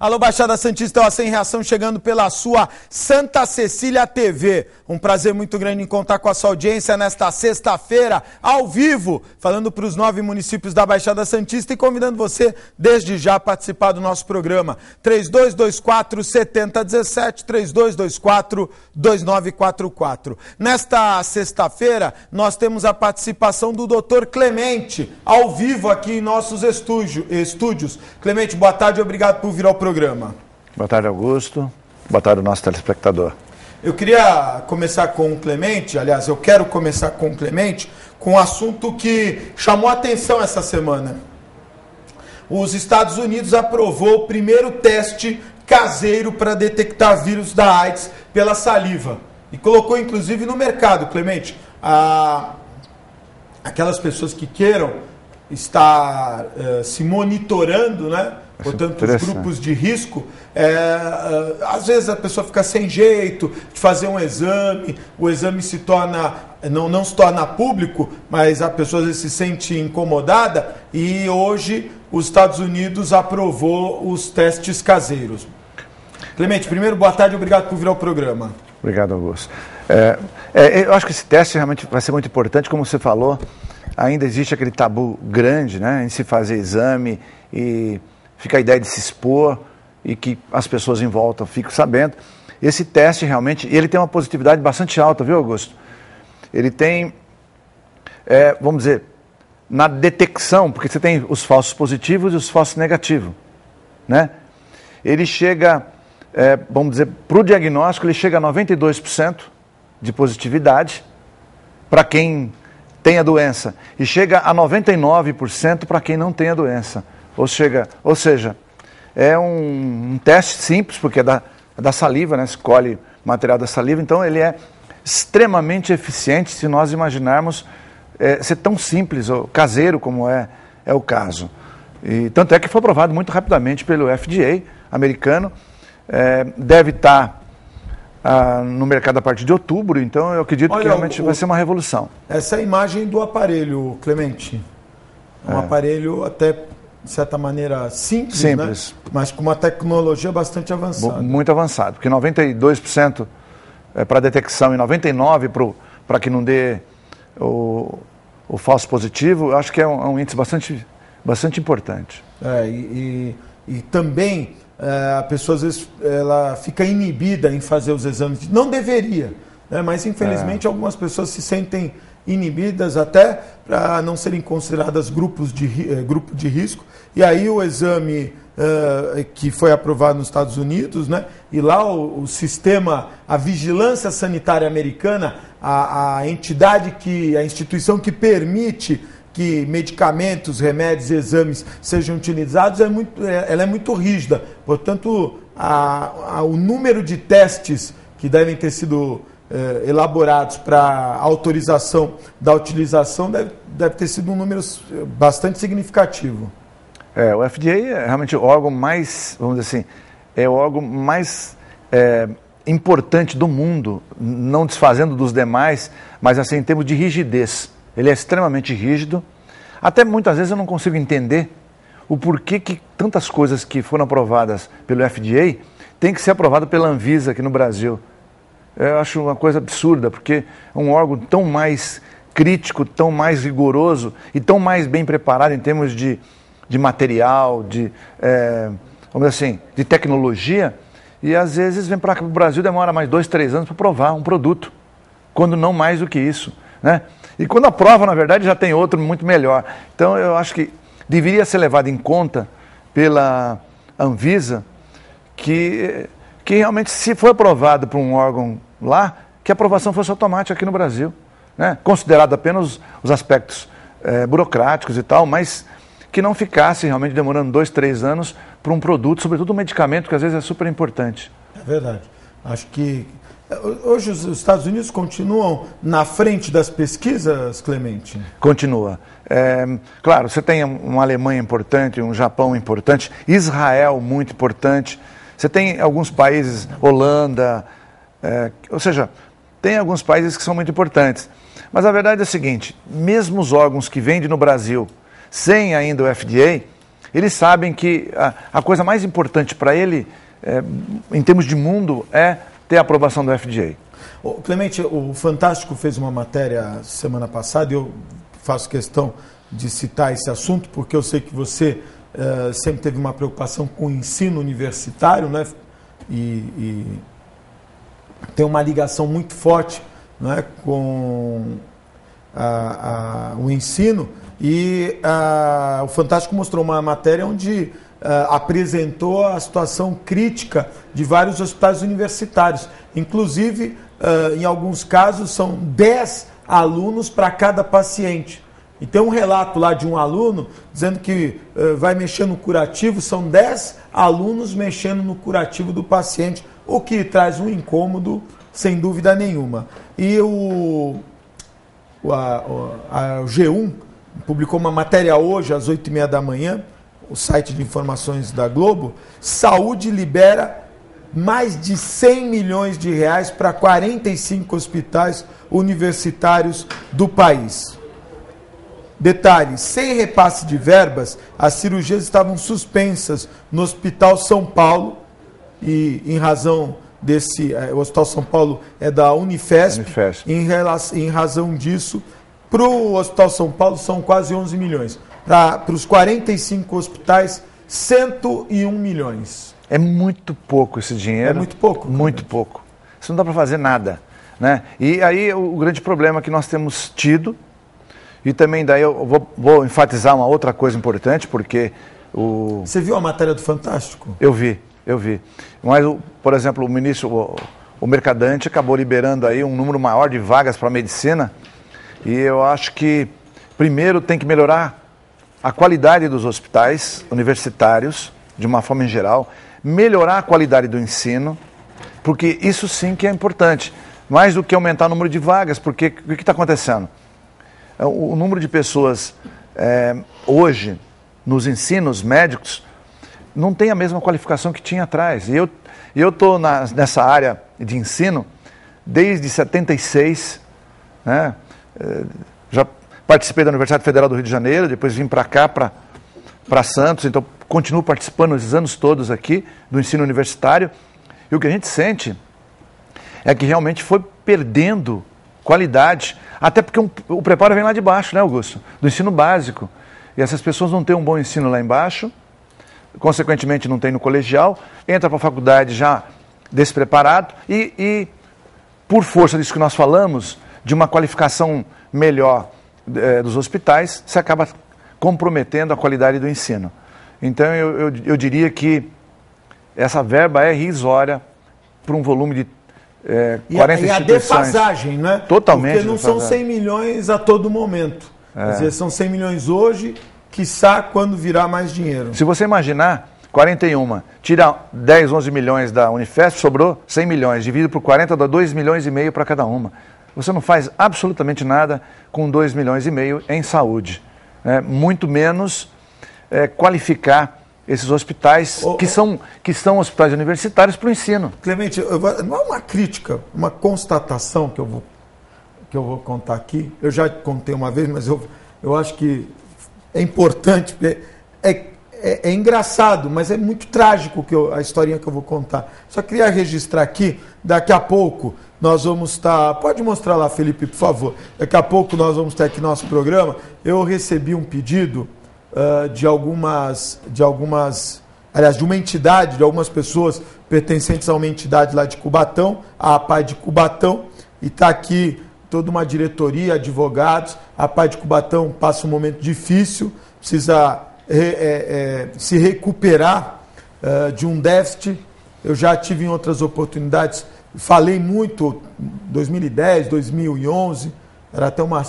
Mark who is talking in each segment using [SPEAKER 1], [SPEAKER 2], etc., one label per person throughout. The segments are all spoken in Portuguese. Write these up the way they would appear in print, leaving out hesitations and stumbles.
[SPEAKER 1] Alô, Baixada Santista, ó, Sem Reação chegando pela sua Santa Cecília TV. Um prazer muito grande em contar com a sua audiência nesta sexta-feira, ao vivo, falando para os 9 municípios da Baixada Santista e convidando você, desde já, a participar do nosso programa. 3224-7017, 3224-2944. Nesta sexta-feira, nós temos a participação do Dr. Clemente, ao vivo aqui em nossos estúdios. Clemente, boa tarde e obrigado por vir ao programa.
[SPEAKER 2] Boa tarde, Augusto. Boa tarde, nosso telespectador.
[SPEAKER 1] Eu queria começar com o Clemente, aliás, eu quero começar com o Clemente, com um assunto que chamou a atenção essa semana. Os Estados Unidos aprovou o primeiro teste caseiro para detectar vírus da AIDS pela saliva. E colocou, inclusive, no mercado, Clemente, aquelas pessoas que queiram estar se monitorando, né? Portanto, os grupos de risco, às vezes a pessoa fica sem jeito de fazer um exame, o exame se torna, não se torna público, mas a pessoa às vezes se sente incomodada e hoje os Estados Unidos aprovou os testes caseiros. Clemente, primeiro, boa tarde e obrigado por vir ao programa.
[SPEAKER 2] Obrigado, Augusto. Eu acho que esse teste realmente vai ser muito importante, como você falou, ainda existe aquele tabu grande, né, em se fazer exame e fica a ideia de se expor e que as pessoas em volta ficam sabendo. Esse teste realmente, ele tem uma positividade bastante alta, viu, Augusto? Ele tem, vamos dizer, na detecção, porque você tem os falsos positivos e os falsos negativos, né? Ele chega, vamos dizer, para o diagnóstico, ele chega a 92% de positividade para quem tem a doença e chega a 99% para quem não tem a doença. Ou seja, é um teste simples, porque é da saliva, né? Escolhe material da saliva, então ele é extremamente eficiente se nós imaginarmos ser tão simples, ou caseiro como é o caso. E tanto é que foi aprovado muito rapidamente pelo FDA americano, deve estar no mercado a partir de outubro, então eu acredito que realmente vai ser uma revolução.
[SPEAKER 1] Essa é a imagem do aparelho, Clemente. Um aparelho até, de certa maneira, simples, né? Mas com uma tecnologia bastante avançada.
[SPEAKER 2] Muito avançado, porque 92% para detecção e 99% para que não dê o falso positivo, eu acho que é um índice bastante importante.
[SPEAKER 1] E também a pessoa, às vezes, ela fica inibida em fazer os exames. Não deveria, né? Mas, infelizmente, algumas pessoas se sentem inibidas até para não serem consideradas grupo de risco. E aí o exame que foi aprovado nos Estados Unidos, né? E lá o sistema, a vigilância sanitária americana, a entidade a instituição que permite que medicamentos, remédios e exames sejam utilizados, ela é muito rígida. Portanto, o número de testes que devem ter sido elaborados para autorização da utilização deve ter sido um número bastante significativo.
[SPEAKER 2] O FDA é realmente o órgão mais, vamos dizer assim, é o órgão mais importante do mundo, não desfazendo dos demais, mas assim, em termos de rigidez. Ele é extremamente rígido. Até muitas vezes eu não consigo entender o porquê que tantas coisas que foram aprovadas pelo FDA têm que ser aprovadas pela Anvisa aqui no Brasil. Eu acho uma coisa absurda, porque é um órgão tão mais crítico, tão mais rigoroso e tão mais bem preparado em termos de material, vamos dizer assim, de tecnologia, e às vezes vem para cá para o Brasil, demora mais 2, 3 anos para provar um produto, quando não mais do que isso, né? E quando aprova, na verdade, já tem outro muito melhor. Então eu acho que deveria ser levado em conta pela Anvisa que realmente, se for aprovado por um órgão lá, que a aprovação fosse automática aqui no Brasil, né? Considerado apenas os aspectos burocráticos e tal, mas que não ficasse realmente demorando 2, 3 anos para um produto, sobretudo um medicamento, que às vezes é super importante.
[SPEAKER 1] É verdade. Acho que hoje os Estados Unidos continuam na frente das pesquisas, Clemente?
[SPEAKER 2] Continua. Claro, você tem uma Alemanha importante, um Japão importante, Israel muito importante, você tem alguns países, Holanda, ou seja, tem alguns países que são muito importantes. Mas a verdade é a seguinte, mesmo os órgãos que vendem no Brasil, sem ainda o FDA, Eles sabem que a coisa mais importante para ele, em termos de mundo, é ter a aprovação do FDA.
[SPEAKER 1] Clemente, o Fantástico fez uma matéria semana passada, e eu faço questão de citar esse assunto, porque eu sei que você sempre teve uma preocupação com o ensino universitário, né? E tem uma ligação muito forte, né, com o ensino, e o Fantástico mostrou uma matéria onde apresentou a situação crítica de vários hospitais universitários. Inclusive, em alguns casos, são 10 alunos para cada paciente. E tem um relato lá de um aluno dizendo que vai mexer no curativo, são 10 alunos mexendo no curativo do paciente, o que traz um incômodo, sem dúvida nenhuma. E o G1 publicou uma matéria hoje, às 8h30 da manhã, o site de informações da Globo: saúde libera mais de 100 milhões de reais para 45 hospitais universitários do país. Detalhe: sem repasse de verbas, as cirurgias estavam suspensas no Hospital São Paulo, e em razão desse, o Hospital São Paulo é da Unifesp. Em razão disso, para o Hospital São Paulo são quase 11 milhões. Para os 45 hospitais, 101 milhões.
[SPEAKER 2] É muito pouco esse dinheiro.
[SPEAKER 1] É muito pouco.
[SPEAKER 2] Muito pouco. Isso não dá para fazer nada, né? E aí o grande problema que nós temos tido, e também daí eu vou enfatizar uma outra coisa importante, porque
[SPEAKER 1] Você viu a matéria do Fantástico?
[SPEAKER 2] Eu vi. Mas, por exemplo, o Mercadante acabou liberando aí um número maior de vagas para a medicina, e eu acho que primeiro tem que melhorar a qualidade dos hospitais universitários, de uma forma em geral, melhorar a qualidade do ensino, porque isso sim que é importante, mais do que aumentar o número de vagas, porque o que está acontecendo? O número de pessoas hoje nos ensinos médicos não tem a mesma qualificação que tinha atrás. E eu estou nessa área de ensino desde 76, né? Já participei da Universidade Federal do Rio de Janeiro, depois vim para cá, para Santos, então continuo participando esses anos todos aqui do ensino universitário. E o que a gente sente é que realmente foi perdendo qualidade, até porque o preparo vem lá de baixo, né, Augusto? Do ensino básico. E essas pessoas não têm um bom ensino lá embaixo, consequentemente não tem no colegial, entra para a faculdade já despreparado e por força disso que nós falamos, de uma qualificação melhor dos hospitais, se acaba comprometendo a qualidade do ensino. Então eu diria que essa verba é irrisória para um volume de 40 instituições. E a
[SPEAKER 1] defasagem, né?
[SPEAKER 2] Totalmente.
[SPEAKER 1] Porque não são 100 milhões a todo momento. Quer dizer, são 100 milhões hoje, quiçá quando virar mais dinheiro.
[SPEAKER 2] Se você imaginar, 41, tira 10, 11 milhões da Unifesp, sobrou 100 milhões, dividido por 40 dá 2,5 milhões para cada uma. Você não faz absolutamente nada com 2,5 milhões em saúde. Muito menos qualificar esses hospitais que são hospitais universitários para o ensino.
[SPEAKER 1] Clemente, não é uma crítica, uma constatação que eu vou contar aqui. Eu já contei uma vez, mas eu acho que é importante, porque é engraçado, mas é muito trágico a historinha que eu vou contar. Só queria registrar aqui, daqui a pouco nós vamos estar... Pode mostrar lá, Felipe, por favor. Daqui a pouco nós vamos ter aqui nosso programa. Eu recebi um pedido de uma entidade, de algumas pessoas pertencentes a uma entidade lá de Cubatão, a APAI de Cubatão, e está aqui toda uma diretoria, advogados. A APAI de Cubatão passa um momento difícil, precisa se recuperar de um déficit. Eu já tive em outras oportunidades, falei muito, 2010, 2011, era até uma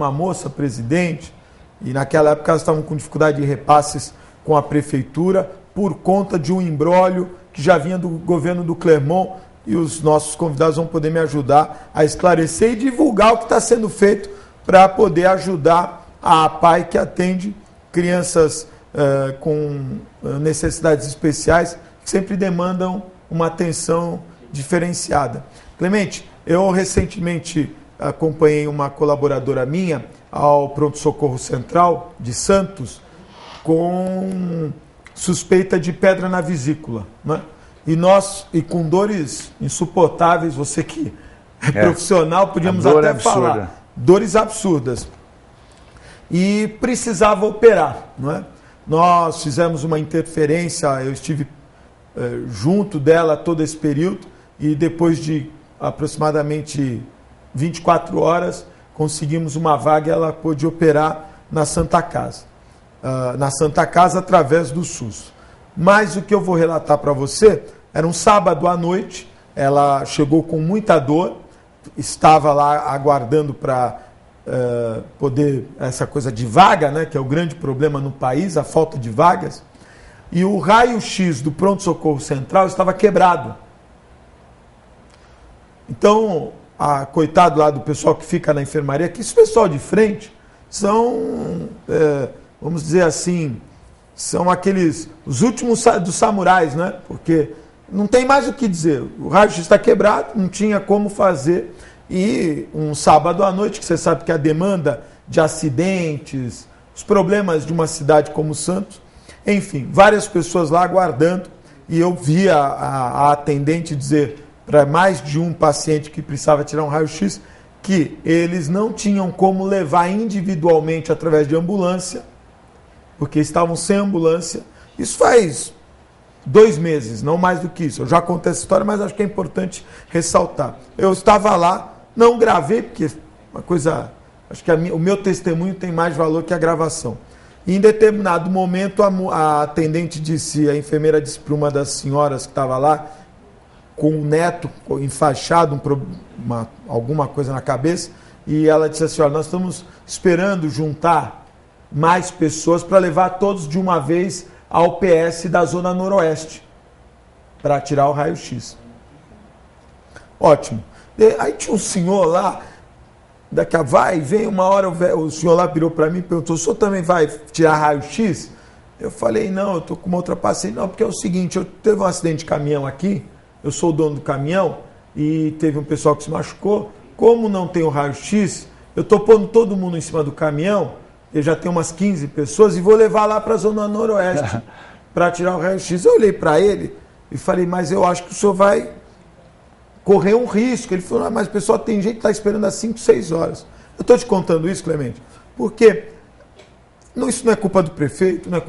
[SPEAKER 1] moça presidente, e naquela época elas estavam com dificuldade de repasses com a prefeitura, por conta de um imbróglio que já vinha do governo do Clermont, e os nossos convidados vão poder me ajudar a esclarecer e divulgar o que está sendo feito para poder ajudar a APAI, que atende crianças com necessidades especiais, que sempre demandam uma atenção diferenciada. Clemente, eu recentemente acompanhei uma colaboradora minha ao Pronto Socorro Central de Santos, com suspeita de pedra na vesícula, né? E com dores insuportáveis, você que é profissional, podíamos até falar. Dores absurdas. E precisava operar, não é? Nós fizemos uma interferência, eu estive junto dela todo esse período e depois de aproximadamente 24 horas conseguimos uma vaga e ela pôde operar na Santa Casa. Na Santa Casa através do SUS. Mas o que eu vou relatar para você, era um sábado à noite, ela chegou com muita dor, estava lá aguardando para poder, essa coisa de vaga, né, que é o grande problema no país, a falta de vagas, e o raio-x do pronto-socorro central estava quebrado. Então, coitado lá do pessoal que fica na enfermaria, que esse pessoal de frente são, vamos dizer assim, são os últimos dos samurais, né? Porque não tem mais o que dizer. O raio-x está quebrado, não tinha como fazer. E um sábado à noite, que você sabe que a demanda de acidentes, os problemas de uma cidade como Santos, enfim, várias pessoas lá aguardando. E eu vi a atendente dizer para mais de um paciente que precisava tirar um raio-x que eles não tinham como levar individualmente através de ambulância, porque estavam sem ambulância. Isso faz 2 meses, não mais do que isso. Eu já contei essa história, mas acho que é importante ressaltar. Eu estava lá, não gravei, porque uma coisa, acho que o meu testemunho tem mais valor que a gravação. E em determinado momento, a atendente disse, a enfermeira disse para uma das senhoras que estava lá, com um neto enfaixado, alguma coisa na cabeça, e ela disse assim, olha, nós estamos esperando juntar mais pessoas para levar todos de uma vez ao PS da Zona Noroeste, para tirar o raio-x. Ótimo. Aí tinha um senhor lá, vem uma hora, o senhor lá virou para mim e perguntou, o senhor também vai tirar raio-x? Eu falei, não, eu estou com uma outra paciente. Não, porque é o seguinte, teve um acidente de caminhão aqui, eu sou o dono do caminhão, e teve um pessoal que se machucou. Como não tem o raio-x, eu estou pondo todo mundo em cima do caminhão, eu já tenho umas 15 pessoas, e vou levar lá para a Zona Noroeste para tirar o raio-x. Eu olhei para ele e falei, mas eu acho que o senhor vai correr um risco. Ele falou, mas o pessoal tem gente que está esperando há 5, 6 horas. Eu estou te contando isso, Clemente, porque isso não é culpa do prefeito, não é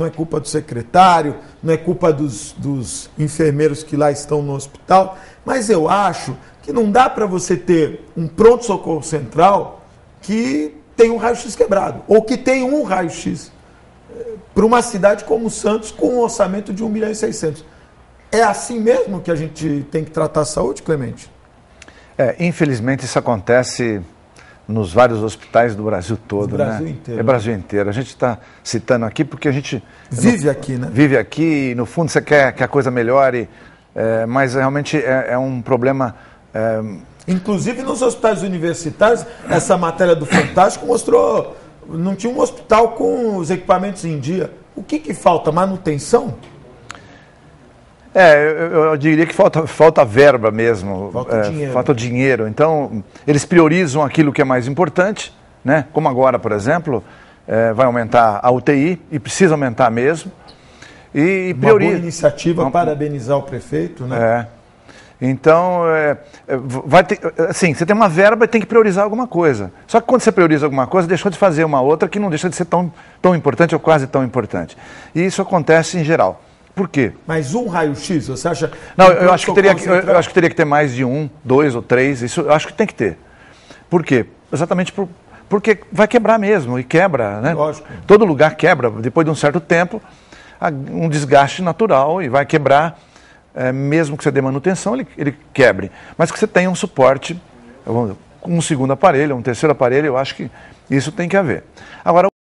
[SPEAKER 1] culpa do secretário, não é culpa dos enfermeiros que lá estão no hospital, mas eu acho que não dá para você ter um pronto-socorro central que tem um raio-x quebrado, ou que tem um raio-x para uma cidade como Santos com um orçamento de 1.600.000. É assim mesmo que a gente tem que tratar a saúde, Clemente?
[SPEAKER 2] Infelizmente isso acontece nos vários hospitais do Brasil todo,
[SPEAKER 1] do Brasil
[SPEAKER 2] né?
[SPEAKER 1] Inteiro.
[SPEAKER 2] É Brasil inteiro. A gente está citando aqui porque a gente
[SPEAKER 1] vive aqui, né?
[SPEAKER 2] Vive aqui e no fundo você quer que a coisa melhore, mas realmente é um problema.
[SPEAKER 1] Inclusive nos hospitais universitários, essa matéria do Fantástico mostrou, não tinha um hospital com os equipamentos em dia. O que falta? Manutenção?
[SPEAKER 2] Eu diria que falta verba mesmo, falta dinheiro. Então, eles priorizam aquilo que é mais importante, né? Como agora, por exemplo, vai aumentar a UTI, e precisa aumentar mesmo. E prioriza.
[SPEAKER 1] Uma boa iniciativa, parabenizar o prefeito, né?
[SPEAKER 2] Então, vai ter, assim, você tem uma verba e tem que priorizar alguma coisa. Só que quando você prioriza alguma coisa, deixou de fazer uma outra que não deixa de ser tão importante ou quase tão importante. E isso acontece em geral. Por quê?
[SPEAKER 1] Mas um raio-x, você acha?
[SPEAKER 2] Não, eu acho que teria que ter mais de 1, 2 ou 3, isso eu acho que tem que ter. Por quê? Exatamente porque vai quebrar mesmo, e quebra, né?
[SPEAKER 1] Lógico.
[SPEAKER 2] Todo lugar quebra, depois de um certo tempo, um desgaste natural, e vai quebrar, mesmo que você dê manutenção, ele quebre. Mas que você tenha um suporte, um segundo aparelho, um terceiro aparelho, eu acho que isso tem que haver. Agora,